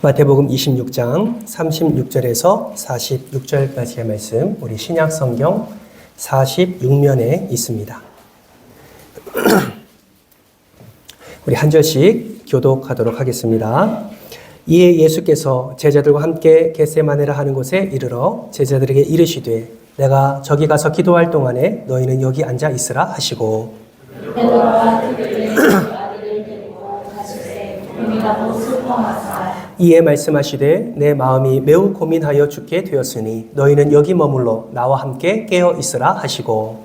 마태복음 26장 36절에서 46절까지의 말씀, 우리 신약 성경 46면에 있습니다. 우리 한 절씩 교독하도록 하겠습니다. 이에 예수께서 제자들과 함께 겟세마네라 하는 곳에 이르러 제자들에게 이르시되 내가 저기 가서 기도할 동안에 너희는 여기 앉아 있으라 하시고 베드로와 그들의 아들을 데리고 가시되 고민하고 슬퍼하사 이에 말씀하시되 내 마음이 매우 고민하여 죽게 되었으니 너희는 여기 머물러 나와 함께 깨어 있으라 하시고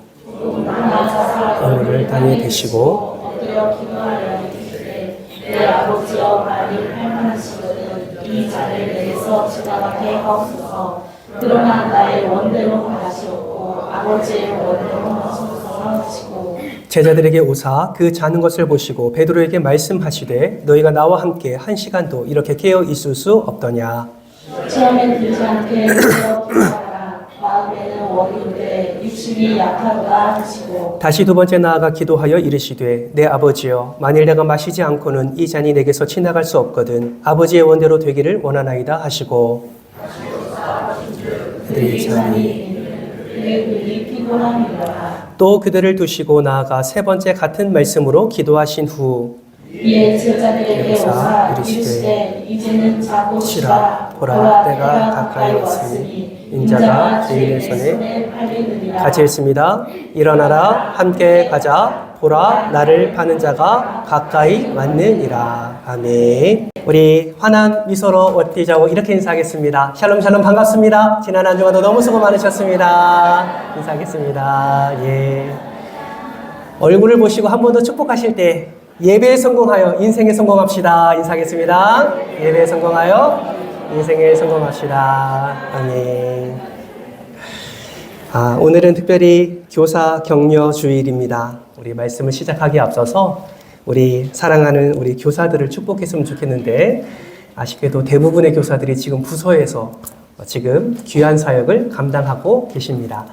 오늘을 땅에 대시고 엎드려 기도하려 이르시되 내 아버지여 만일 할만하시거든 이 잔을 내게서 지나가게 하옵소서. 그러나 나의 원대로 하시옵고 아버지의 원대로 하소서 하시고 제자들에게 오사 그 자는 것을 보시고 베드로에게 말씀하시되 너희가 나와 함께 한 시간도 이렇게 깨어 있을 수 없더냐. 시험에 들지 않게 기도하라. 마음에는 원인데 육신이 약하다 하시고 다시 두 번째 나아가 기도하여 이르시되 내 아버지여 만일 내가 마시지 않고는 이 잔이 내게서 지나갈 수 없거든 아버지의 원대로 되기를 원하나이다 하시고 그들의 잔이 또 그들을 두시고 나아가 세 번째 같은 말씀으로 기도하신 후 이에 제자들에게 오사 이르시되 이제는 자고 쉬라. 보라 때가 가까이 왔으니 인자가 죄인의 손에 팔리느니라. 같이 읽습니다. 일어나라 함께 가자. 보라 나를 파는 자가 가까이 왔느니라. 아멘. 우리 환한 미소로 어디자고 이렇게 인사하겠습니다. 샬롬 샬롬 반갑습니다. 지난 한 주간도 너무 수고 많으셨습니다. 인사하겠습니다. 예. 얼굴을 보시고 한 번 더 축복하실 때 예배에 성공하여 인생에 성공합시다. 인사하겠습니다. 예배에 성공하여 인생에 성공합시다. 아멘. 오늘은 특별히 교사 격려 주일입니다. 우리 말씀을 시작하기에 앞서서 우리 사랑하는 우리 교사들을 축복했으면 좋겠는데 아쉽게도 대부분의 교사들이 지금 부서에서 지금 귀한 사역을 감당하고 계십니다.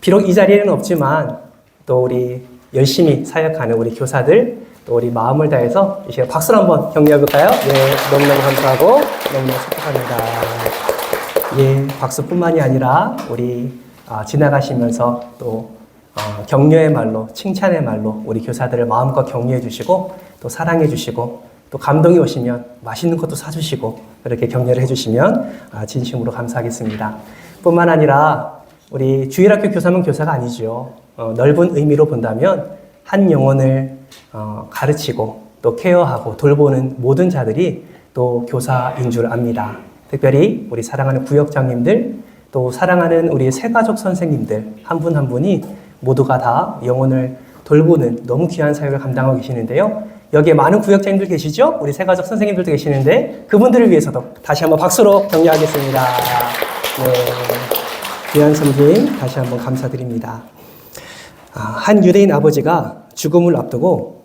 비록 이 자리에는 없지만 또 우리 열심히 사역하는 우리 교사들 또 우리 마음을 다해서 이 시간 박수로 한번 격려해 볼까요? 네, 너무너무 감사하고 너무너무 축복합니다. 예, 박수뿐만이 아니라 우리 지나가시면서 또 격려의 말로, 칭찬의 말로 우리 교사들을 마음껏 격려해 주시고 또 사랑해 주시고 또 감동이 오시면 맛있는 것도 사주시고 그렇게 격려를 해주시면 진심으로 감사하겠습니다. 뿐만 아니라 우리 주일학교 교사는 교사가 아니죠. 넓은 의미로 본다면 한 영혼을 가르치고 또 케어하고 돌보는 모든 자들이 또 교사인 줄 압니다. 특별히 우리 사랑하는 구역장님들 또 사랑하는 우리 새가족 선생님들 한 분 한 분이 모두가 다 영혼을 돌보는 너무 귀한 사역을 감당하고 계시는데요. 여기에 많은 구역장님들 계시죠? 우리 새가족 선생님들도 계시는데 그분들을 위해서도 다시 한번 박수로 격려하겠습니다. 네, 귀한 섬김 다시 한번 감사드립니다. 한 유대인 아버지가 죽음을 앞두고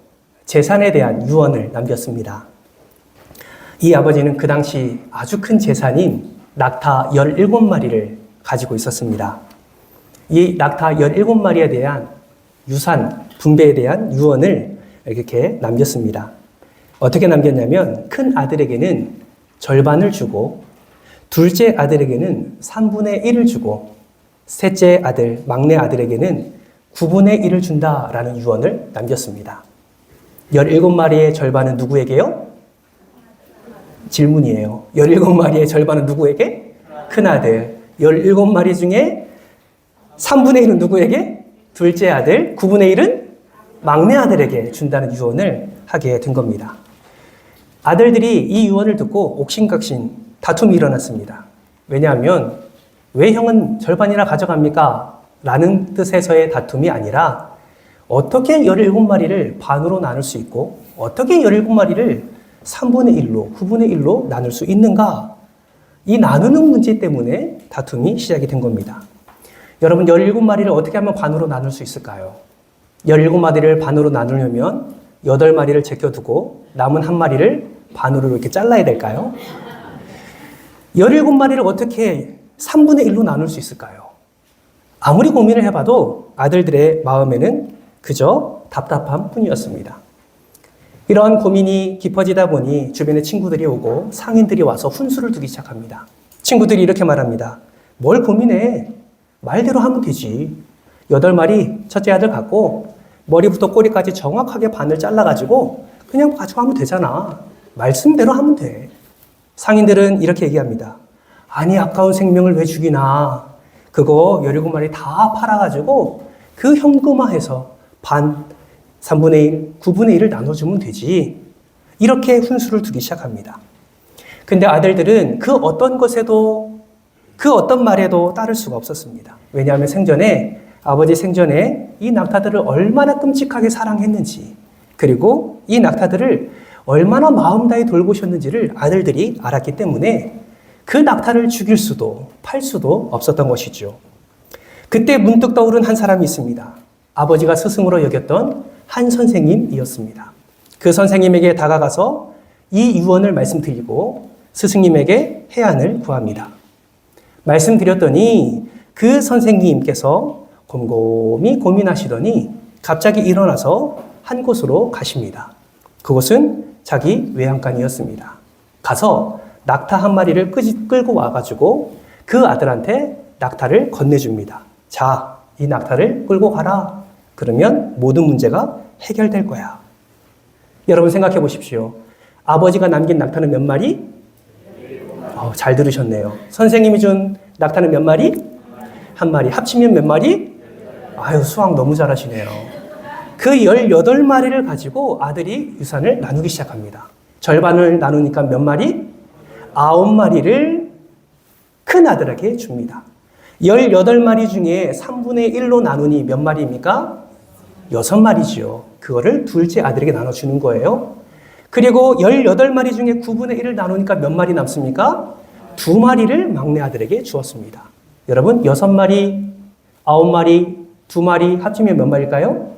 재산에 대한 유언을 남겼습니다. 이 아버지는 그 당시 아주 큰 재산인 낙타 17마리를 가지고 있었습니다. 이 낙타 17마리에 대한 유산, 분배에 대한 유언을 이렇게 남겼습니다. 어떻게 남겼냐면 큰 아들에게는 절반을 주고 둘째 아들에게는 3분의 1을 주고 셋째 아들, 막내 아들에게는 9분의 1을 준다라는 유언을 남겼습니다. 17마리의 절반은 누구에게요? 질문이에요. 17마리의 절반은 누구에게? 큰아들. 17마리 중에 3분의 1은 누구에게? 둘째 아들. 9분의 1은 막내 아들에게 준다는 유언을 하게 된 겁니다. 아들들이 이 유언을 듣고 옥신각신 다툼이 일어났습니다. 왜냐하면 왜 형은 절반이나 가져갑니까? 라는 뜻에서의 다툼이 아니라 어떻게 17마리를 반으로 나눌 수 있고 어떻게 17마리를 3분의 1로, 9분의 1로 나눌 수 있는가? 이 나누는 문제 때문에 다툼이 시작이 된 겁니다. 여러분 17마리를 어떻게 하면 반으로 나눌 수 있을까요? 17마리를 반으로 나누려면 8마리를 제껴두고 남은 한 마리를 반으로 이렇게 잘라야 될까요? 17마리를 어떻게 3분의 1로 나눌 수 있을까요? 아무리 고민을 해봐도 아들들의 마음에는 그저 답답함 뿐이었습니다. 이런 고민이 깊어지다 보니 주변에 친구들이 오고 상인들이 와서 훈수를 두기 시작합니다. 친구들이 이렇게 말합니다. 뭘 고민해? 말대로 하면 되지. 8마리 첫째 아들 갖고 머리부터 꼬리까지 정확하게 반을 잘라가지고 그냥 가져가면 되잖아. 말씀대로 하면 돼. 상인들은 이렇게 얘기합니다. 아니, 아까운 생명을 왜 죽이나. 그거 17마리 다 팔아가지고 그 현금화해서 반, 3분의 1, 9분의 1을 나눠주면 되지. 이렇게 훈수를 두기 시작합니다. 근데 아들들은 그 어떤 것에도, 그 어떤 말에도 따를 수가 없었습니다. 왜냐하면 아버지 생전에 이 낙타들을 얼마나 끔찍하게 사랑했는지, 그리고 이 낙타들을 얼마나 마음 다해 돌보셨는지를 아들들이 알았기 때문에 그 낙타를 죽일 수도 팔 수도 없었던 것이죠. 그때 문득 떠오른 한 사람이 있습니다. 아버지가 스승으로 여겼던 한 선생님이었습니다. 그 선생님에게 다가가서 이 유언을 말씀드리고 스승님에게 해안을 구합니다. 말씀드렸더니 그 선생님께서 곰곰이 고민하시더니 갑자기 일어나서 한 곳으로 가십니다. 그곳은 자기 외양간이었습니다. 가서 낙타 한 마리를 끌고 와가지고 그 아들한테 낙타를 건네줍니다. 자, 이 낙타를 끌고 가라. 그러면 모든 문제가 해결될 거야. 여러분 생각해 보십시오. 아버지가 남긴 낙타는 몇 마리? 잘 들으셨네요. 선생님이 준 낙타는 몇 마리? 한 마리. 합치면 몇 마리? 아유, 수학 너무 잘하시네요. 그 18마리를 가지고 아들이 유산을 나누기 시작합니다. 절반을 나누니까 몇 마리? 9마리를 큰 아들에게 줍니다. 18마리 중에 3분의 1로 나누니 몇 마리입니까? 6마리지요. 그거를 둘째 아들에게 나눠주는 거예요. 그리고 18마리 중에 9분의 1을 나누니까 몇 마리 남습니까? 2마리를 막내 아들에게 주었습니다. 여러분, 6마리, 9마리, 2마리 합치면 몇 마리일까요?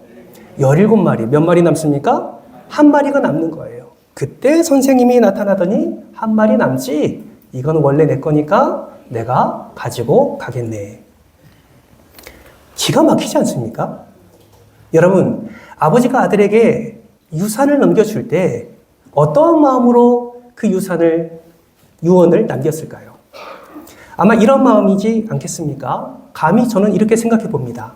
17마리. 몇 마리 남습니까? 한 마리가 남는 거예요. 그때 선생님이 나타나더니 한 마리 남지? 이건 원래 내 거니까 내가 가지고 가겠네. 기가 막히지 않습니까? 여러분, 아버지가 아들에게 유산을 넘겨줄 때 어떠한 마음으로 그 유언을 남겼을까요? 아마 이런 마음이지 않겠습니까? 감히 저는 이렇게 생각해 봅니다.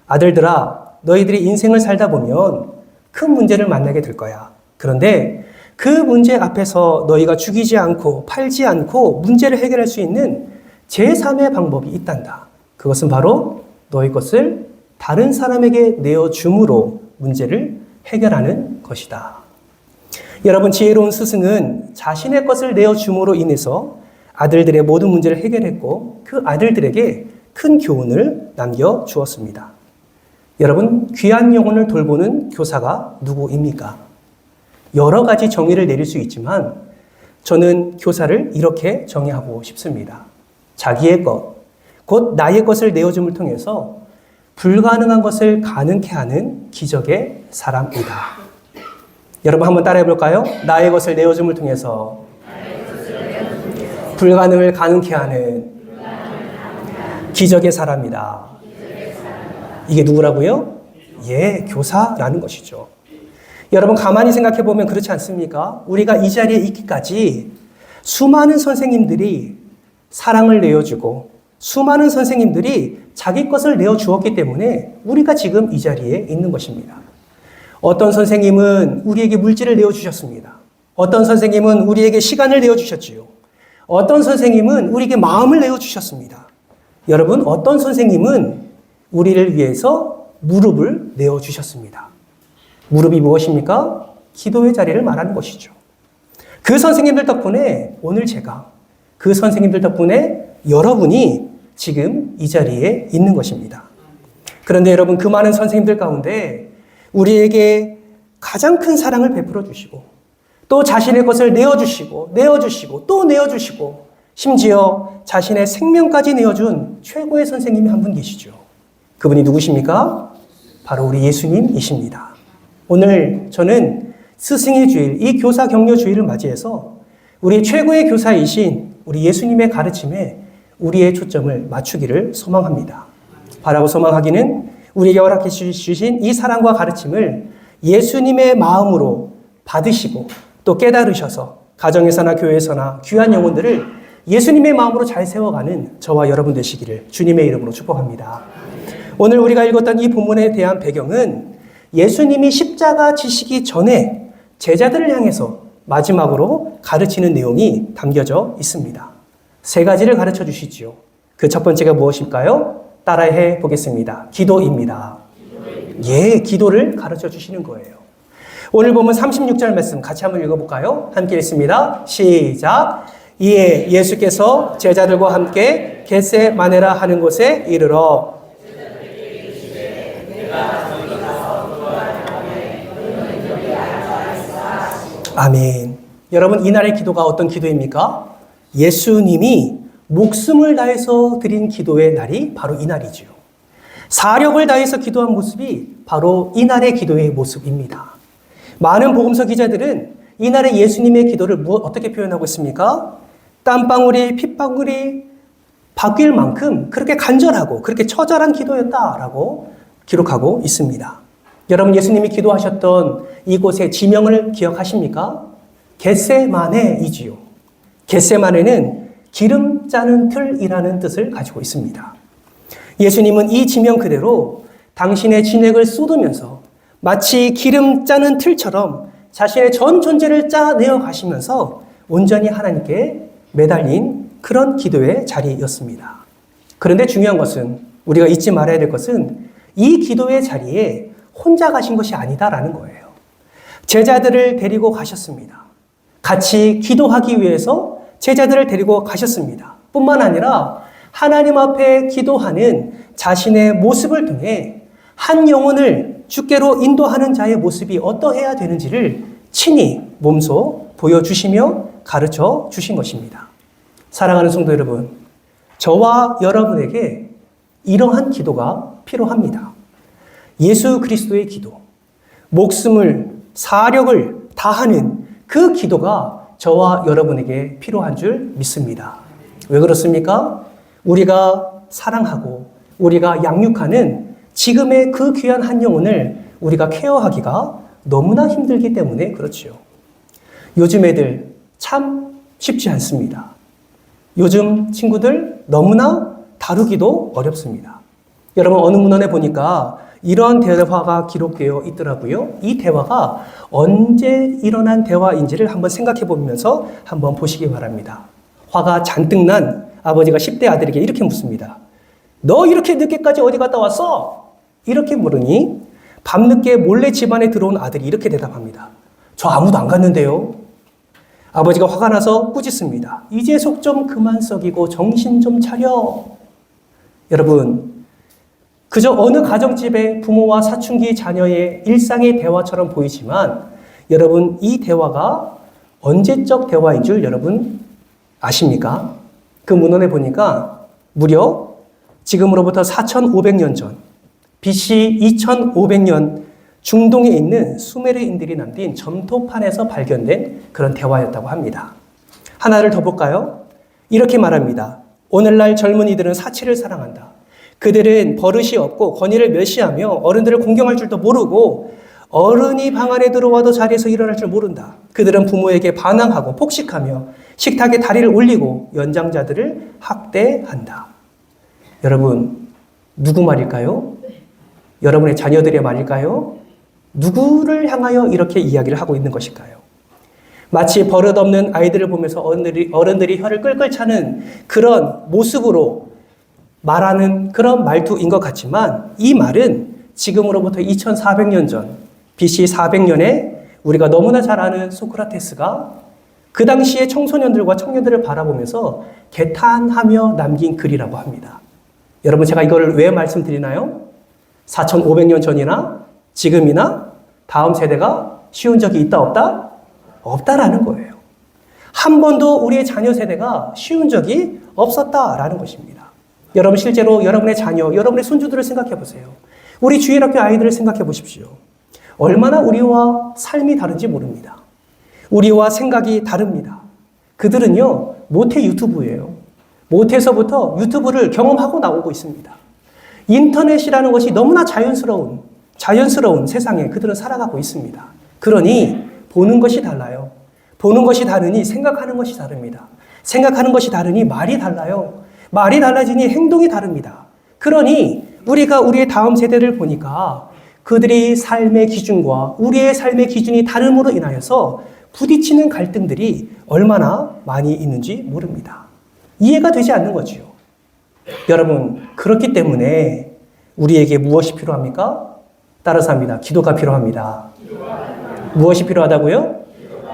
아들들아, 너희들이 인생을 살다 보면 큰 문제를 만나게 될 거야. 그런데 그 문제 앞에서 너희가 죽이지 않고 팔지 않고 문제를 해결할 수 있는 제3의 방법이 있단다. 그것은 바로 너희 것을 다른 사람에게 내어줌으로 문제를 해결하는 것이다. 여러분, 지혜로운 스승은 자신의 것을 내어줌으로 인해서 아들들의 모든 문제를 해결했고 그 아들들에게 큰 교훈을 남겨주었습니다. 여러분, 귀한 영혼을 돌보는 교사가 누구입니까? 여러 가지 정의를 내릴 수 있지만 저는 교사를 이렇게 정의하고 싶습니다. 자기의 것, 곧 나의 것을 내어줌을 통해서 불가능한 것을 가능케 하는 기적의 사람이다. 여러분 한번 따라해 볼까요? 나의 것을 내어줌을 통해서 불가능을 가능케 하는 기적의 사람이다. 이게 누구라고요? 교사라는 것이죠. 여러분 가만히 생각해 보면 그렇지 않습니까? 우리가 이 자리에 있기까지 수많은 선생님들이 사랑을 내어주고 수많은 선생님들이 자기 것을 내어주었기 때문에 우리가 지금 이 자리에 있는 것입니다. 어떤 선생님은 우리에게 물질을 내어주셨습니다. 어떤 선생님은 우리에게 시간을 내어주셨지요. 어떤 선생님은 우리에게 마음을 내어주셨습니다. 여러분, 어떤 선생님은 우리를 위해서 무릎을 내어주셨습니다. 무릎이 무엇입니까? 기도의 자리를 말하는 것이죠. 그 선생님들 덕분에 오늘 제가, 그 선생님들 덕분에 여러분이 지금 이 자리에 있는 것입니다. 그런데 여러분, 그 많은 선생님들 가운데 우리에게 가장 큰 사랑을 베풀어 주시고 또 자신의 것을 내어주시고 또 내어주시고 심지어 자신의 생명까지 내어준 최고의 선생님이 한 분 계시죠. 그분이 누구십니까? 바로 우리 예수님이십니다. 오늘 저는 스승의 주일, 이 교사 격려 주일을 맞이해서 우리 최고의 교사이신 우리 예수님의 가르침에 우리의 초점을 맞추기를 소망합니다. 바라고 소망하기는 우리에게 허락해 주신 이 사랑과 가르침을 예수님의 마음으로 받으시고 또 깨달으셔서 가정에서나 교회에서나 귀한 영혼들을 예수님의 마음으로 잘 세워가는 저와 여러분 되시기를 주님의 이름으로 축복합니다. 오늘 우리가 읽었던 이 본문에 대한 배경은 예수님이 십자가 지시기 전에 제자들을 향해서 마지막으로 가르치는 내용이 담겨져 있습니다. 세 가지를 가르쳐 주시지요. 그 첫 번째가 무엇일까요? 따라해 보겠습니다. 기도입니다. 예, 기도를 가르쳐 주시는 거예요. 오늘 보면 36절 말씀 같이 한번 읽어볼까요? 함께 읽습니다. 시작. 이에 예수께서 제자들과 함께 겟세마네라 하는 곳에 이르러 아멘. 여러분, 이날의 기도가 어떤 기도입니까? 예수님이 목숨을 다해서 드린 기도의 날이 바로 이날이죠. 사력을 다해서 기도한 모습이 바로 이날의 기도의 모습입니다. 많은 복음서 기자들은 이날의 예수님의 기도를 어떻게 표현하고 있습니까? 땀방울이 핏방울이 바뀔 만큼 그렇게 간절하고 그렇게 처절한 기도였다라고 기록하고 있습니다. 여러분, 예수님이 기도하셨던 이곳의 지명을 기억하십니까? 겟세마네이지요. 겟세마네는 기름 짜는 틀이라는 뜻을 가지고 있습니다. 예수님은 이 지명 그대로 당신의 진액을 쏟으면서 마치 기름 짜는 틀처럼 자신의 전 존재를 짜내어 가시면서 온전히 하나님께 매달린 그런 기도의 자리였습니다. 그런데 중요한 것은, 우리가 잊지 말아야 될 것은 이 기도의 자리에 혼자 가신 것이 아니다라는 거예요. 제자들을 데리고 가셨습니다. 같이 기도하기 위해서 제자들을 데리고 가셨습니다. 뿐만 아니라 하나님 앞에 기도하는 자신의 모습을 통해 한 영혼을 주께로 인도하는 자의 모습이 어떠해야 되는지를 친히 몸소 보여주시며 가르쳐 주신 것입니다. 사랑하는 성도 여러분, 저와 여러분에게 이러한 기도가 필요합니다. 예수 그리스도의 기도, 목숨을, 사력을 다하는 그 기도가 저와 여러분에게 필요한 줄 믿습니다. 왜 그렇습니까? 우리가 사랑하고 우리가 양육하는 지금의 그 귀한 한 영혼을 우리가 케어하기가 너무나 힘들기 때문에 그렇지요. 요즘 애들 참 쉽지 않습니다. 요즘 친구들 너무나 다루기도 어렵습니다. 여러분, 어느 문헌에 보니까 이런 대화가 기록되어 있더라고요. 이 대화가 언제 일어난 대화인지를 한번 생각해 보면서 한번 보시기 바랍니다. 화가 잔뜩 난 아버지가 10대 아들에게 이렇게 묻습니다. 너 이렇게 늦게까지 어디 갔다 왔어? 이렇게 물으니 밤늦게 몰래 집안에 들어온 아들이 이렇게 대답합니다. 저 아무도 안 갔는데요. 아버지가 화가 나서 꾸짖습니다. 이제 속 좀 그만 썩이고 정신 좀 차려. 여러분, 그저 어느 가정집의 부모와 사춘기 자녀의 일상의 대화처럼 보이지만 여러분, 이 대화가 언제적 대화인 줄 여러분 아십니까? 그 문헌에 보니까 무려 지금으로부터 4,500년 전 BC 2,500년 중동에 있는 수메르인들이 남긴 점토판에서 발견된 그런 대화였다고 합니다. 하나를 더 볼까요? 이렇게 말합니다. 오늘날 젊은이들은 사치를 사랑한다. 그들은 버릇이 없고 권위를 멸시하며 어른들을 공경할 줄도 모르고 어른이 방 안에 들어와도 자리에서 일어날 줄 모른다. 그들은 부모에게 반항하고 폭식하며 식탁에 다리를 올리고 연장자들을 학대한다. 여러분, 누구 말일까요? 여러분의 자녀들의 말일까요? 누구를 향하여 이렇게 이야기를 하고 있는 것일까요? 마치 버릇없는 아이들을 보면서 어른들이 혀를 끌끌 차는 그런 모습으로 말하는 그런 말투인 것 같지만 이 말은 지금으로부터 2400년 전 BC 400년에 우리가 너무나 잘 아는 소크라테스가 그 당시에 청소년들과 청년들을 바라보면서 개탄하며 남긴 글이라고 합니다. 여러분, 제가 이거를 왜 말씀드리나요? 4500년 전이나 지금이나 다음 세대가 쉬운 적이 있다 없다? 없다라는 거예요. 한 번도 우리의 자녀 세대가 쉬운 적이 없었다라는 것입니다. 여러분, 실제로 여러분의 자녀, 여러분의 손주들을 생각해 보세요. 우리 주일학교 아이들을 생각해 보십시오. 얼마나 우리와 삶이 다른지 모릅니다. 우리와 생각이 다릅니다. 그들은요, 모태 유튜브예요. 모태에서부터 유튜브를 경험하고 나오고 있습니다. 인터넷이라는 것이 너무나 자연스러운 세상에 그들은 살아가고 있습니다. 그러니 보는 것이 달라요. 보는 것이 다르니 생각하는 것이 다릅니다. 생각하는 것이 다르니 말이 달라요. 말이 달라지니 행동이 다릅니다. 그러니 우리가 우리의 다음 세대를 보니까 그들의 삶의 기준과 우리의 삶의 기준이 다름으로 인하여서 부딪히는 갈등들이 얼마나 많이 있는지 모릅니다. 이해가 되지 않는 거지요. 여러분, 그렇기 때문에 우리에게 무엇이 필요합니까? 따라서 합니다. 기도가 필요합니다. 무엇이 필요하다고요?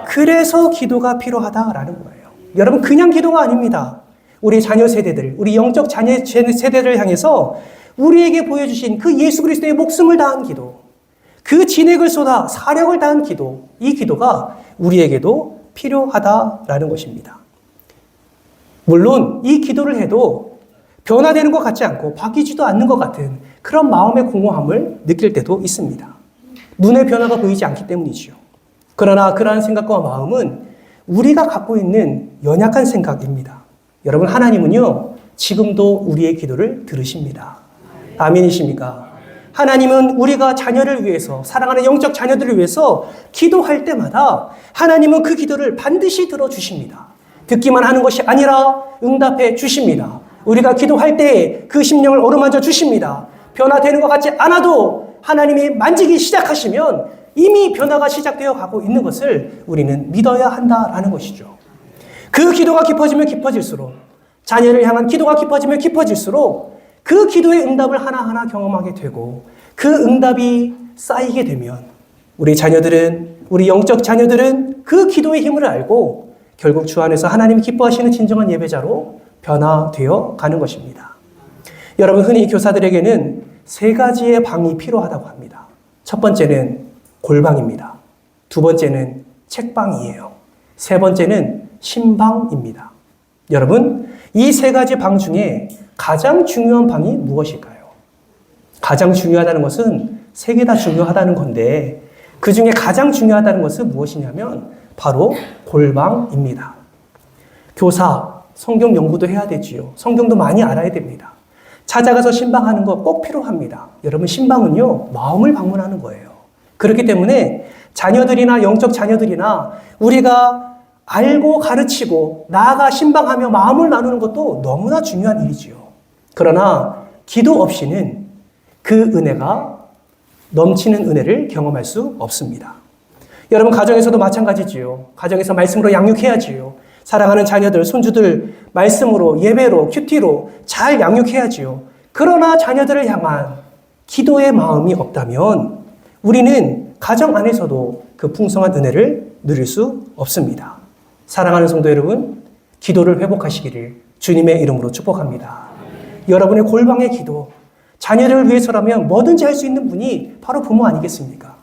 그래서 기도가 필요하다라는 거예요. 여러분, 그냥 기도가 아닙니다. 우리 자녀 세대들, 우리 영적 자녀 세대를 향해서 우리에게 보여주신 그 예수 그리스도의 목숨을 다한 기도, 그 진액을 쏟아 사력을 다한 기도, 이 기도가 우리에게도 필요하다라는 것입니다. 물론 이 기도를 해도 변화되는 것 같지 않고 바뀌지도 않는 것 같은 그런 마음의 공허함을 느낄 때도 있습니다. 눈의 변화가 보이지 않기 때문이지요. 그러나 그러한 생각과 마음은 우리가 갖고 있는 연약한 생각입니다. 여러분, 하나님은요, 지금도 우리의 기도를 들으십니다. 아멘이십니까? 하나님은 우리가 자녀를 위해서, 사랑하는 영적 자녀들을 위해서 기도할 때마다 하나님은 그 기도를 반드시 들어주십니다. 듣기만 하는 것이 아니라 응답해 주십니다. 우리가 기도할 때 그 심령을 어루만져 주십니다. 변화되는 것 같지 않아도 하나님이 만지기 시작하시면 이미 변화가 시작되어 가고 있는 것을 우리는 믿어야 한다라는 것이죠. 그 기도가 깊어지면 깊어질수록, 자녀를 향한 기도가 깊어지면 깊어질수록 그 기도의 응답을 하나하나 경험하게 되고, 그 응답이 쌓이게 되면 우리 자녀들은, 우리 영적 자녀들은 그 기도의 힘을 알고 결국 주 안에서 하나님이 기뻐하시는 진정한 예배자로 변화되어 가는 것입니다. 여러분, 흔히 교사들에게는 세 가지의 방이 필요하다고 합니다. 첫 번째는 골방입니다. 두 번째는 책방이에요. 세 번째는 신방입니다. 여러분, 이 세 가지 방 중에 가장 중요한 방이 무엇일까요? 가장 중요하다는 것은 세 개 다 중요하다는 건데, 그 중에 가장 중요하다는 것은 무엇이냐면 바로 골방입니다. 교사, 성경 연구도 해야 되지요. 성경도 많이 알아야 됩니다. 찾아가서 신방하는 거 꼭 필요합니다. 여러분, 신방은요, 마음을 방문하는 거예요. 그렇기 때문에 자녀들이나 영적 자녀들이나 우리가 알고 가르치고 나아가 신방하며 마음을 나누는 것도 너무나 중요한 일이지요. 그러나 기도 없이는 그 은혜가, 넘치는 은혜를 경험할 수 없습니다. 여러분, 가정에서도 마찬가지지요. 가정에서 말씀으로 양육해야지요. 사랑하는 자녀들, 손주들 말씀으로, 예배로, 큐티로 잘 양육해야지요. 그러나 자녀들을 향한 기도의 마음이 없다면 우리는 가정 안에서도 그 풍성한 은혜를 누릴 수 없습니다. 사랑하는 성도 여러분, 기도를 회복하시기를 주님의 이름으로 축복합니다. 여러분의 골방의 기도, 자녀를 위해서라면 뭐든지 할 수 있는 분이 바로 부모 아니겠습니까?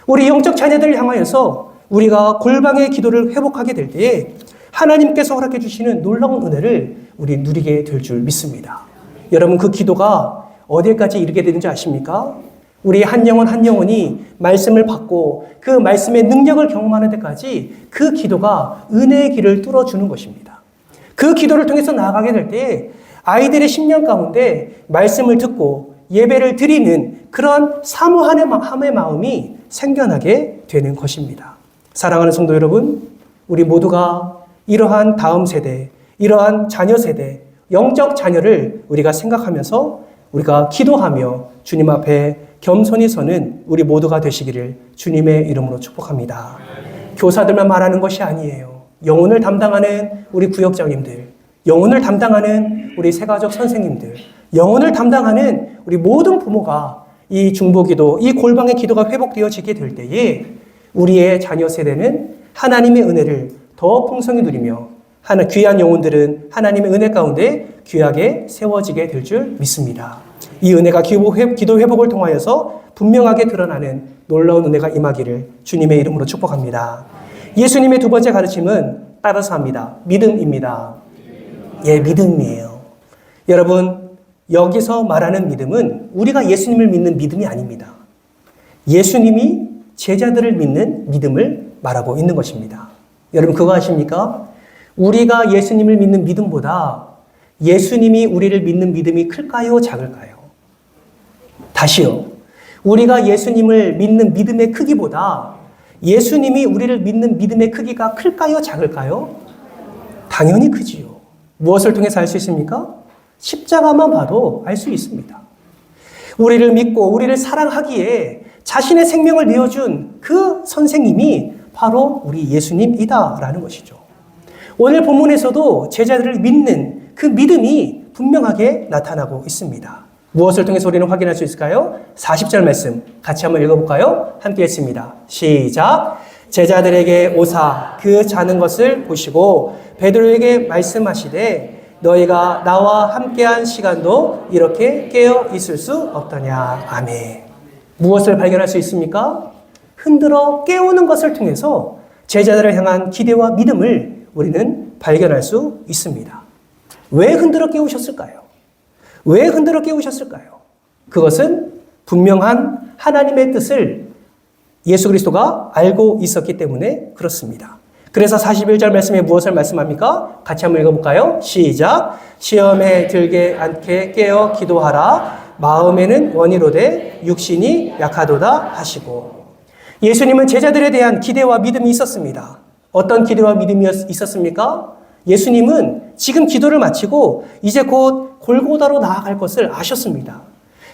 우리 영적 자녀들을 향하여서 우리가 골방의 기도를 회복하게 될 때에 하나님께서 허락해 주시는 놀라운 은혜를 우리 누리게 될 줄 믿습니다. 여러분, 그 기도가 어디까지 이르게 되는지 아십니까? 우리 한 영혼 한 영혼이 말씀을 받고 그 말씀의 능력을 경험하는 데까지 그 기도가 은혜의 길을 뚫어주는 것입니다. 그 기도를 통해서 나아가게 될 때 아이들의 심령 가운데 말씀을 듣고 예배를 드리는 그런 사모함의 마음이 생겨나게 되는 것입니다. 사랑하는 성도 여러분, 우리 모두가 이러한 다음 세대, 이러한 자녀 세대, 영적 자녀를 우리가 생각하면서 우리가 기도하며 주님 앞에 겸손히 서는 우리 모두가 되시기를 주님의 이름으로 축복합니다. 교사들만 말하는 것이 아니에요. 영혼을 담당하는 우리 구역장님들, 영혼을 담당하는 우리 세가족 선생님들, 영혼을 담당하는 우리 모든 부모가 이 중보기도, 이 골방의 기도가 회복되어지게 될 때에 우리의 자녀 세대는 하나님의 은혜를 더 풍성히 누리며 귀한 영혼들은 하나님의 은혜 가운데 귀하게 세워지게 될 줄 믿습니다. 이 은혜가 기도 회복을 통하여서 분명하게 드러나는 놀라운 은혜가 임하기를 주님의 이름으로 축복합니다. 예수님의 두 번째 가르침은 따라서 합니다. 믿음입니다. 예, 믿음이에요. 여러분, 여기서 말하는 믿음은 우리가 예수님을 믿는 믿음이 아닙니다. 예수님이 제자들을 믿는 믿음을 말하고 있는 것입니다. 여러분, 그거 아십니까? 우리가 예수님을 믿는 믿음보다 예수님이 우리를 믿는 믿음이 클까요? 작을까요? 다시요. 우리가 예수님을 믿는 믿음의 크기보다 예수님이 우리를 믿는 믿음의 크기가 클까요? 작을까요? 당연히 크지요. 무엇을 통해서 알 수 있습니까? 십자가만 봐도 알 수 있습니다. 우리를 믿고 우리를 사랑하기에 자신의 생명을 내어준 그 선생님이 바로 우리 예수님이다라는 것이죠. 오늘 본문에서도 제자들을 믿는 그 믿음이 분명하게 나타나고 있습니다. 무엇을 통해서 우리는 확인할 수 있을까요? 40절 말씀 같이 한번 읽어볼까요? 함께 읽습니다. 시작. 제자들에게 오사 그 자는 것을 보시고 베드로에게 말씀하시되 너희가 나와 함께한 시간도 이렇게 깨어 있을 수 없더냐. 아멘. 무엇을 발견할 수 있습니까? 흔들어 깨우는 것을 통해서 제자들을 향한 기대와 믿음을 우리는 발견할 수 있습니다. 왜 흔들어 깨우셨을까요? 왜 흔들어 깨우셨을까요? 그것은 분명한 하나님의 뜻을 예수 그리스도가 알고 있었기 때문에 그렇습니다. 그래서 41절 말씀에 무엇을 말씀합니까? 같이 한번 읽어볼까요? 시작. 시험에 들게 않게 깨어 기도하라. 마음에는 원이로되 육신이 약하도다 하시고. 예수님은 제자들에 대한 기대와 믿음이 있었습니다. 어떤 기대와 믿음이 있었습니까? 예수님은 지금 기도를 마치고 이제 곧 골고다로 나아갈 것을 아셨습니다.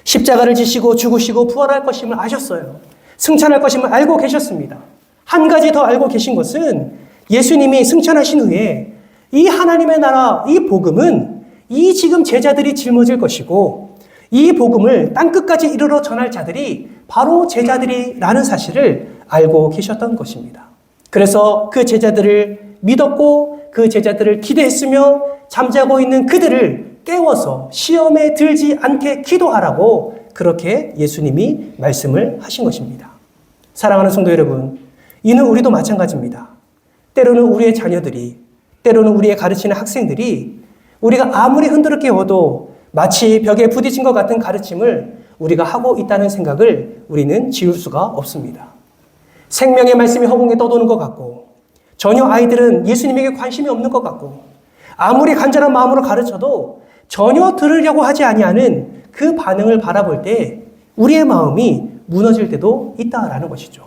십자가를 지시고 죽으시고 부활할 것임을 아셨어요. 승천할 것임을 알고 계셨습니다. 한 가지 더 알고 계신 것은 예수님이 승천하신 후에 이 하나님의 나라, 이 복음은 이 지금 제자들이 짊어질 것이고 이 복음을 땅끝까지 이르러 전할 자들이 바로 제자들이라는 사실을 알고 계셨던 것입니다. 그래서 그 제자들을 믿었고 그 제자들을 기대했으며 잠자고 있는 그들을 깨워서 시험에 들지 않게 기도하라고 그렇게 예수님이 말씀을 하신 것입니다. 사랑하는 성도 여러분, 이는 우리도 마찬가지입니다. 때로는 우리의 자녀들이, 때로는 우리의 가르치는 학생들이 우리가 아무리 흔들어 깨워도 마치 벽에 부딪힌 것 같은 가르침을 우리가 하고 있다는 생각을 우리는 지울 수가 없습니다. 생명의 말씀이 허공에 떠도는 것 같고 전혀 아이들은 예수님에게 관심이 없는 것 같고 아무리 간절한 마음으로 가르쳐도 전혀 들으려고 하지 아니하는 그 반응을 바라볼 때 우리의 마음이 무너질 때도 있다라는 것이죠.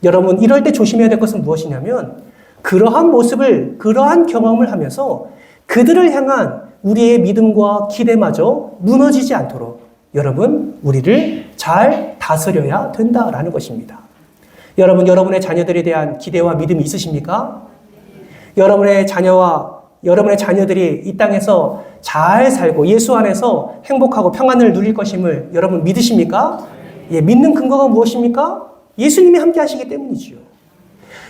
여러분, 이럴 때 조심해야 될 것은 무엇이냐면 그러한 모습을, 그러한 경험을 하면서 그들을 향한 우리의 믿음과 기대마저 무너지지 않도록 여러분, 우리를 잘 다스려야 된다라는 것입니다. 여러분, 여러분의 자녀들에 대한 기대와 믿음이 있으십니까? 여러분의 자녀와 여러분의 자녀들이 이 땅에서 잘 살고 예수 안에서 행복하고 평안을 누릴 것임을 여러분 믿으십니까? 예, 믿는 근거가 무엇입니까? 예수님이 함께 하시기 때문이지요.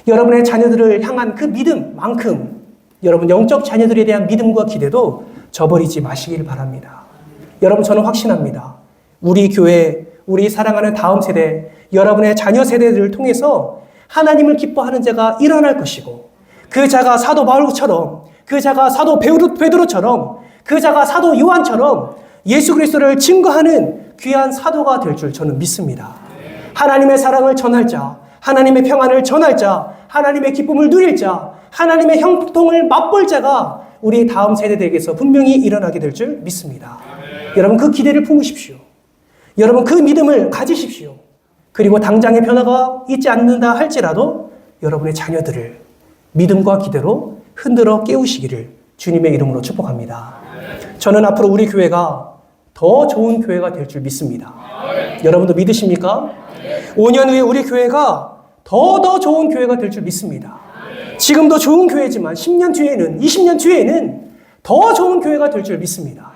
여러분의 자녀들을 향한 그 믿음만큼 여러분 영적 자녀들에 대한 믿음과 기대도 저버리지 마시길 바랍니다. 여러분, 저는 확신합니다. 우리 교회, 우리 사랑하는 다음 세대, 여러분의 자녀 세대들을 통해서 하나님을 기뻐하는 자가 일어날 것이고 그 자가 사도 바울처럼, 그 자가 사도 베드로처럼, 그 자가 사도 요한처럼 예수 그리스도를 증거하는 귀한 사도가 될 줄 저는 믿습니다. 하나님의 사랑을 전할 자, 하나님의 평안을 전할 자, 하나님의 기쁨을 누릴 자, 하나님의 형통을 맛볼 자가 우리 다음 세대들에게서 분명히 일어나게 될 줄 믿습니다. 여러분, 그 기대를 품으십시오. 여러분, 그 믿음을 가지십시오. 그리고 당장의 변화가 있지 않는다 할지라도 여러분의 자녀들을 믿음과 기대로 흔들어 깨우시기를 주님의 이름으로 축복합니다. 저는 앞으로 우리 교회가 더 좋은 교회가 될 줄 믿습니다. 여러분도 믿으십니까? 5년 후에 우리 교회가 더 좋은 교회가 될 줄 믿습니다. 지금도 좋은 교회지만 10년 뒤에는, 20년 뒤에는 더 좋은 교회가 될 줄 믿습니다.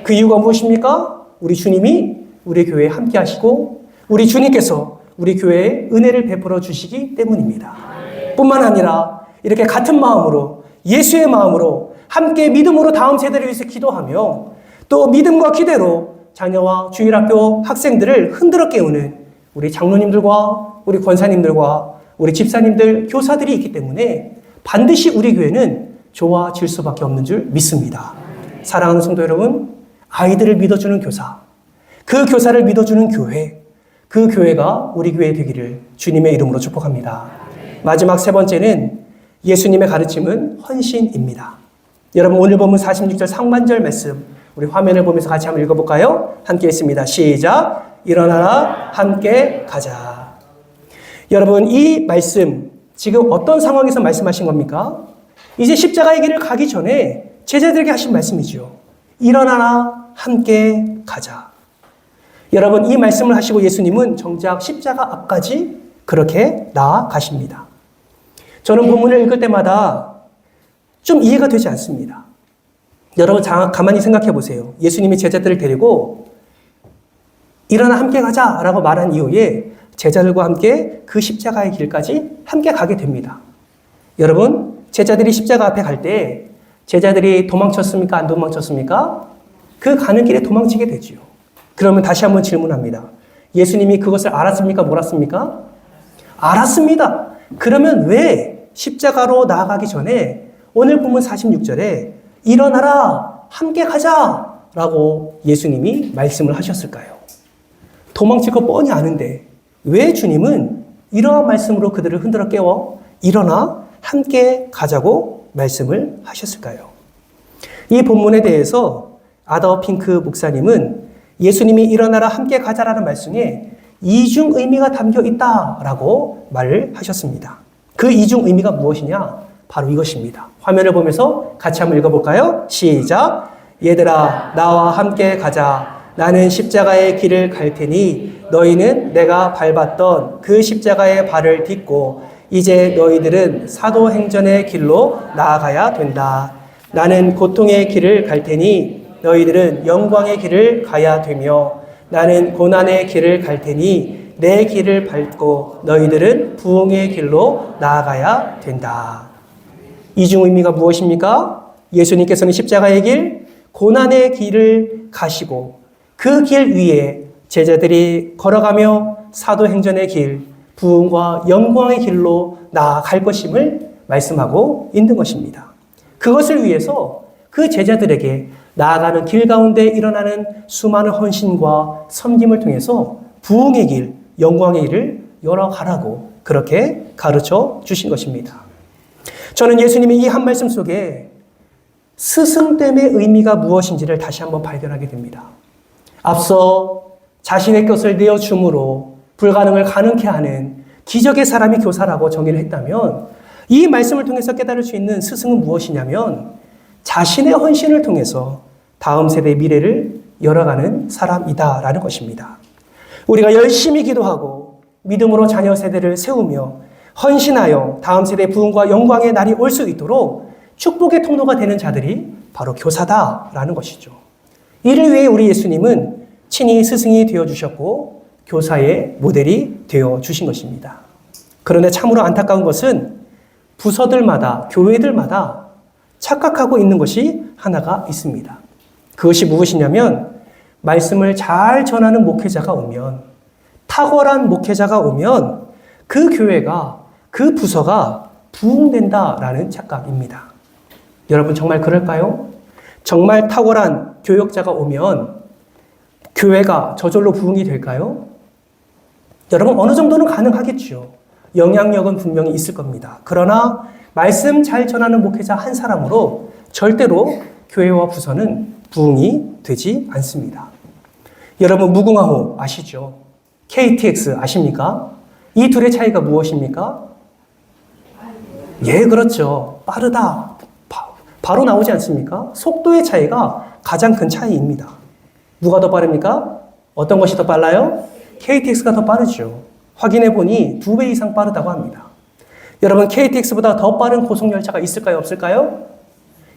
그 이유가 무엇입니까? 우리 주님이 우리 교회에 함께 하시고 우리 주님께서 우리 교회에 은혜를 베풀어 주시기 때문입니다. 뿐만 아니라 이렇게 같은 마음으로, 예수의 마음으로 함께 믿음으로 다음 세대를 위해서 기도하며 또 믿음과 기대로 자녀와 주일학교 학생들을 흔들어 깨우는 우리 장로님들과 우리 권사님들과 우리 집사님들, 교사들이 있기 때문에 반드시 우리 교회는 좋아질 수밖에 없는 줄 믿습니다. 사랑하는 성도 여러분, 아이들을 믿어주는 교사, 그 교사를 믿어주는 교회, 그 교회가 우리 교회 되기를 주님의 이름으로 축복합니다. 마지막 세 번째는 예수님의 가르침은 헌신입니다. 여러분, 오늘 본문 46절 상반절 말씀 우리 화면을 보면서 같이 한번 읽어볼까요? 함께 읽습니다. 시작. 일어나라, 함께 가자. 여러분, 이 말씀, 지금 어떤 상황에서 말씀하신 겁니까? 이제 십자가의 길을 가기 전에 제자들에게 하신 말씀이죠. 일어나라, 함께 가자. 여러분, 이 말씀을 하시고 예수님은 정작 십자가 앞까지 그렇게 나아가십니다. 저는 본문을 읽을 때마다 좀 이해가 되지 않습니다. 여러분, 가만히 생각해 보세요. 예수님이 제자들을 데리고 일어나 함께 가자 라고 말한 이후에 제자들과 함께 그 십자가의 길까지 함께 가게 됩니다. 여러분, 제자들이 십자가 앞에 갈 때 제자들이 도망쳤습니까? 안 도망쳤습니까? 그 가는 길에 도망치게 되지요. 그러면 다시 한번 질문합니다. 예수님이 그것을 알았습니까? 몰랐습니까? 알았습니다. 그러면 왜 십자가로 나아가기 전에 오늘 본문 46절에 일어나라, 함께 가자 라고 예수님이 말씀을 하셨을까요? 도망칠 거 뻔히 아는데 왜 주님은 이러한 말씀으로 그들을 흔들어 깨워 일어나 함께 가자고 말씀을 하셨을까요? 이 본문에 대해서 아더 핑크 목사님은 예수님이 일어나라 함께 가자라는 말씀에 이중 의미가 담겨 있다라고 말을 하셨습니다. 그 이중 의미가 무엇이냐? 바로 이것입니다. 화면을 보면서 같이 한번 읽어볼까요? 시작! 얘들아, 나와 함께 가자. 나는 십자가의 길을 갈 테니 너희는 내가 밟았던 그 십자가의 발을 딛고 이제 너희들은 사도행전의 길로 나아가야 된다. 나는 고통의 길을 갈 테니 너희들은 영광의 길을 가야 되며 나는 고난의 길을 갈 테니 내 길을 밟고 너희들은 부흥의 길로 나아가야 된다. 이중 의미가 무엇입니까? 예수님께서는 십자가의 길, 고난의 길을 가시고 그 길 위에 제자들이 걸어가며 사도행전의 길, 부흥과 영광의 길로 나아갈 것임을 말씀하고 있는 것입니다. 그것을 위해서 그 제자들에게 나아가는 길 가운데 일어나는 수많은 헌신과 섬김을 통해서 부흥의 길, 영광의 길을 열어가라고 그렇게 가르쳐 주신 것입니다. 저는 예수님의 이 한 말씀 속에 스승됨의 의미가 무엇인지를 다시 한번 발견하게 됩니다. 앞서 자신의 것을 내어줌으로 불가능을 가능케 하는 기적의 사람이 교사라고 정의를 했다면 이 말씀을 통해서 깨달을 수 있는 스승은 무엇이냐면 자신의 헌신을 통해서 다음 세대의 미래를 열어가는 사람이다라는 것입니다. 우리가 열심히 기도하고 믿음으로 자녀 세대를 세우며 헌신하여 다음 세대의 부흥과 영광의 날이 올 수 있도록 축복의 통로가 되는 자들이 바로 교사다라는 것이죠. 이를 위해 우리 예수님은 친히 스승이 되어주셨고 교사의 모델이 되어주신 것입니다. 그런데 참으로 안타까운 것은 부서들마다, 교회들마다 착각하고 있는 것이 하나가 있습니다. 그것이 무엇이냐면 말씀을 잘 전하는 목회자가 오면, 탁월한 목회자가 오면 그 교회가, 그 부서가 부흥된다라는 착각입니다. 여러분 정말 그럴까요? 정말 탁월한 교역자가 오면 교회가 저절로 부흥이 될까요? 여러분 어느 정도는 가능하겠죠. 영향력은 분명히 있을 겁니다. 그러나 말씀 잘 전하는 목회자 한 사람으로 절대로 교회와 부서는 부흥이 되지 않습니다. 여러분 무궁화호 아시죠? KTX 아십니까? 이 둘의 차이가 무엇입니까? 예, 그렇죠. 빠르다. 바로 나오지 않습니까? 속도의 차이가 가장 큰 차이입니다. 누가 더 빠릅니까? 어떤 것이 더 빨라요? KTX가 더 빠르죠. 확인해 보니 2배 이상 빠르다고 합니다. 여러분 KTX보다 더 빠른 고속열차가 있을까요? 없을까요?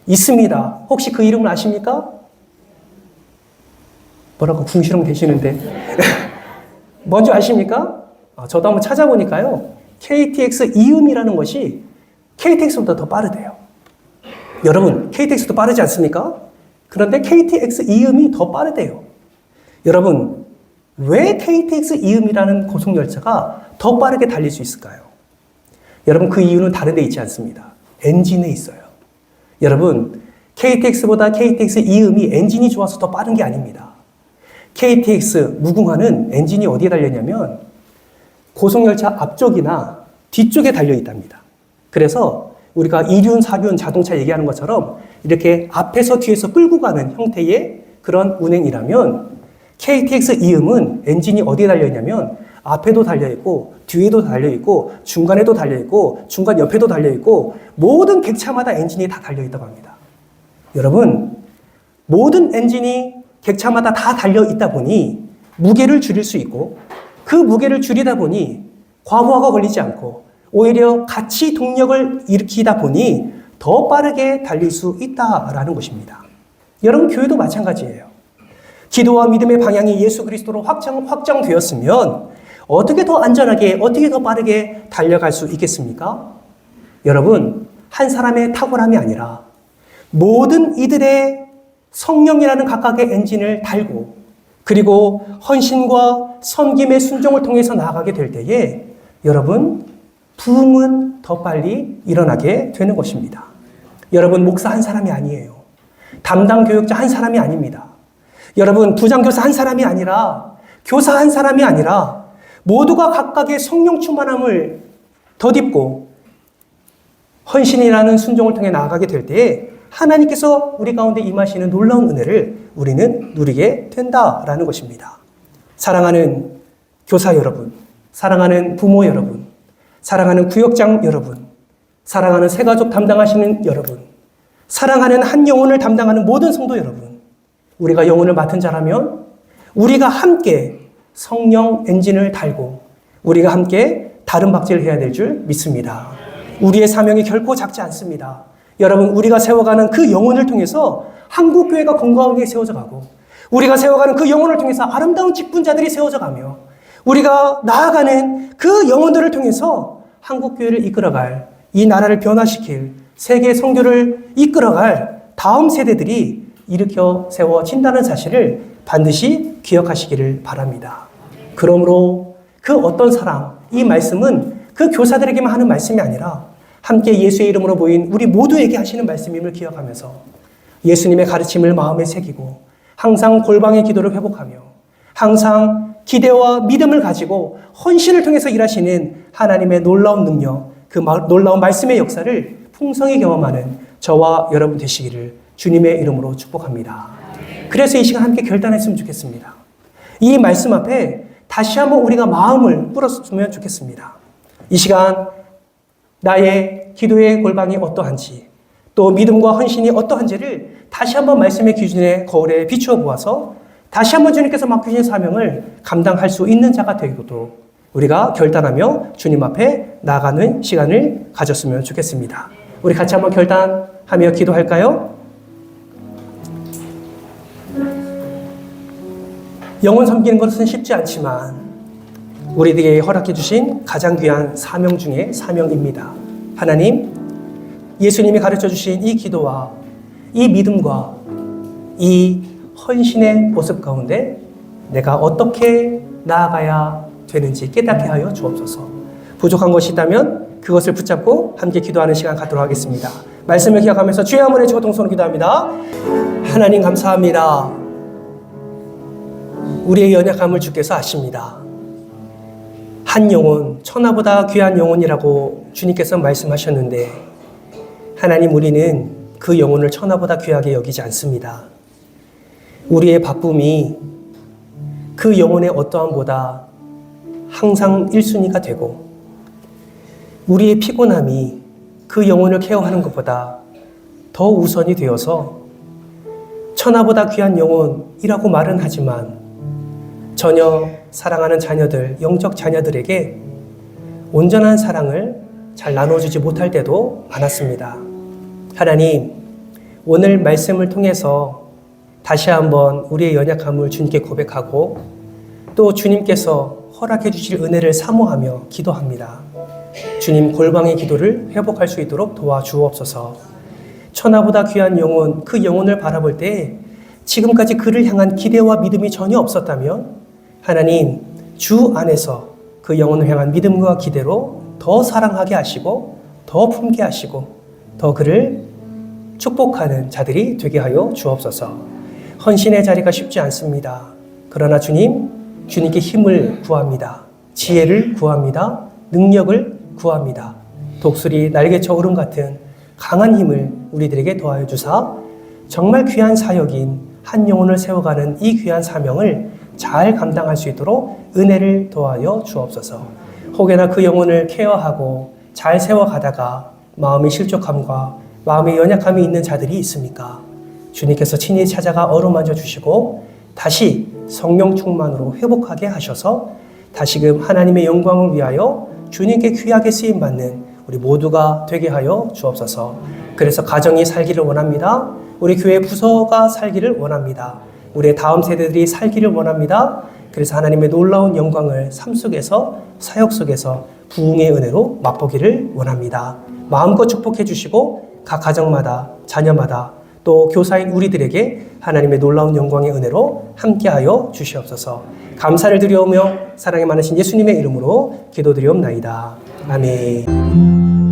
있습니다. 혹시 그 이름을 아십니까? 뭐라고 궁시렁 대시는데 뭔지 아십니까? 저도 한번 찾아보니까요. KTX 이음이라는 것이 KTX보다 더 빠르대요. 여러분 KTX도 빠르지 않습니까? 그런데 KTX 이음이 더 빠르대요. 여러분 왜 KTX 이음이라는 고속열차가 더 빠르게 달릴 수 있을까요? 여러분 그 이유는 다른 데 있지 않습니다. 엔진에 있어요. 여러분 KTX보다 KTX 이음이 엔진이 좋아서 더 빠른 게 아닙니다. KTX 무궁화는 엔진이 어디에 달려있냐면 고속열차 앞쪽이나 뒤쪽에 달려있답니다. 그래서 우리가 2륜, 4륜 자동차 얘기하는 것처럼 이렇게 앞에서 뒤에서 끌고 가는 형태의 그런 운행이라면 KTX 이음은 엔진이 어디에 달려있냐면 앞에도 달려있고 뒤에도 달려있고 중간에도 달려있고 중간 옆에도 달려있고 모든 객차마다 엔진이 다 달려있다고 합니다. 여러분, 모든 엔진이 객차마다 다 달려있다 보니 무게를 줄일 수 있고 그 무게를 줄이다 보니 과부하가 걸리지 않고 오히려 같이 동력을 일으키다 보니 더 빠르게 달릴 수 있다라는 것입니다. 여러분, 교회도 마찬가지예요. 기도와 믿음의 방향이 예수 그리스도로 확정되었으면 어떻게 더 안전하게, 어떻게 더 빠르게 달려갈 수 있겠습니까? 여러분, 한 사람의 탁월함이 아니라 모든 이들의 성령이라는 각각의 엔진을 달고 그리고 헌신과 섬김의 순종을 통해서 나아가게 될 때에 여러분, 부흥은 더 빨리 일어나게 되는 것입니다. 여러분, 목사 한 사람이 아니에요. 담당 교육자 한 사람이 아닙니다. 여러분, 부장교사 한 사람이 아니라 교사 한 사람이 아니라 모두가 각각의 성령 충만함을 덧입고 헌신이라는 순종을 통해 나아가게 될 때에 하나님께서 우리 가운데 임하시는 놀라운 은혜를 우리는 누리게 된다라는 것입니다. 사랑하는 교사 여러분, 사랑하는 부모 여러분, 사랑하는 구역장 여러분, 사랑하는 새가족 담당하시는 여러분, 사랑하는 한 영혼을 담당하는 모든 성도 여러분, 우리가 영혼을 맡은 자라면 우리가 함께 성령 엔진을 달고 우리가 함께 다른 박질을 해야 될 줄 믿습니다. 우리의 사명이 결코 작지 않습니다. 여러분, 우리가 세워가는 그 영혼을 통해서 한국교회가 건강하게 세워져 가고 우리가 세워가는 그 영혼을 통해서 아름다운 직분자들이 세워져 가며 우리가 나아가는 그 영혼들을 통해서 한국교회를 이끌어갈, 이 나라를 변화시킬, 세계 선교를 이끌어갈 다음 세대들이 일으켜 세워진다는 사실을 반드시 기억하시기를 바랍니다. 그러므로 그 어떤 사람, 이 말씀은 그 교사들에게만 하는 말씀이 아니라 함께 예수의 이름으로 모인 우리 모두에게 하시는 말씀임을 기억하면서 예수님의 가르침을 마음에 새기고 항상 골방의 기도를 회복하며 항상 기대와 믿음을 가지고 헌신을 통해서 일하시는 하나님의 놀라운 능력, 그 놀라운 말씀의 역사를 풍성히 경험하는 저와 여러분 되시기를 주님의 이름으로 축복합니다. 그래서 이 시간 함께 결단했으면 좋겠습니다. 이 말씀 앞에 다시 한번 우리가 마음을 뿌렸으면 좋겠습니다. 이 시간 나의 기도의 골방이 어떠한지 또 믿음과 헌신이 어떠한지를 다시 한번 말씀의 기준의 거울에 비추어 보아서 다시 한번 주님께서 맡기신 사명을 감당할 수 있는 자가 되도록 우리가 결단하며 주님 앞에 나아가는 시간을 가졌으면 좋겠습니다. 우리 같이 한번 결단하며 기도할까요? 영혼 섬기는 것은 쉽지 않지만 우리에게 허락해 주신 가장 귀한 사명 중에 사명입니다. 하나님, 예수님이 가르쳐 주신 이 기도와 이 믿음과 이 헌신의 모습 가운데 내가 어떻게 나아가야 되는지 깨닫게 하여 주옵소서. 부족한 것이 있다면 그것을 붙잡고 함께 기도하는 시간 갖도록 하겠습니다. 말씀을 기억하면서 주의 한번 해주고 동서로 기도합니다. 하나님 감사합니다. 우리의 연약함을 주께서 아십니다. 한 영혼, 천하보다 귀한 영혼이라고 주님께서 말씀하셨는데 하나님, 우리는 그 영혼을 천하보다 귀하게 여기지 않습니다. 우리의 바쁨이 그 영혼의 어떠함보다 항상 1순위가 되고 우리의 피곤함이 그 영혼을 케어하는 것보다 더 우선이 되어서 천하보다 귀한 영혼이라고 말은 하지만 전혀 사랑하는 자녀들, 영적 자녀들에게 온전한 사랑을 잘 나눠주지 못할 때도 많았습니다. 하나님, 오늘 말씀을 통해서 다시 한번 우리의 연약함을 주님께 고백하고 또 주님께서 허락해 주실 은혜를 사모하며 기도합니다. 주님, 골방의 기도를 회복할 수 있도록 도와주옵소서. 천하보다 귀한 영혼, 그 영혼을 바라볼 때 지금까지 그를 향한 기대와 믿음이 전혀 없었다면 하나님, 주 안에서 그 영혼을 향한 믿음과 기대로 더 사랑하게 하시고 더 품게 하시고 더 그를 축복하는 자들이 되게 하여 주옵소서. 헌신의 자리가 쉽지 않습니다. 그러나 주님, 주님께 힘을 구합니다. 지혜를 구합니다. 능력을 구합니다. 독수리 날개쳐 오름 같은 강한 힘을 우리들에게 더하여 주사 정말 귀한 사역인 한 영혼을 세워가는 이 귀한 사명을 잘 감당할 수 있도록 은혜를 더하여 주옵소서. 혹여나 그 영혼을 케어하고 잘 세워가다가 마음의 실족함과 마음의 연약함이 있는 자들이 있습니까? 주님께서 친히 찾아가 어루만져 주시고 다시 성령 충만으로 회복하게 하셔서 다시금 하나님의 영광을 위하여 주님께 귀하게 쓰임받는 우리 모두가 되게 하여 주옵소서. 그래서 가정이 살기를 원합니다. 우리 교회 부서가 살기를 원합니다. 우리의 다음 세대들이 살기를 원합니다. 그래서 하나님의 놀라운 영광을 삶 속에서 사역 속에서 부흥의 은혜로 맛보기를 원합니다. 마음껏 축복해 주시고 각 가정마다 자녀마다 또 교사인 우리들에게 하나님의 놀라운 영광의 은혜로 함께하여 주시옵소서. 감사를 드리오며 사랑이 많으신 예수님의 이름으로 기도드리옵나이다. 아멘.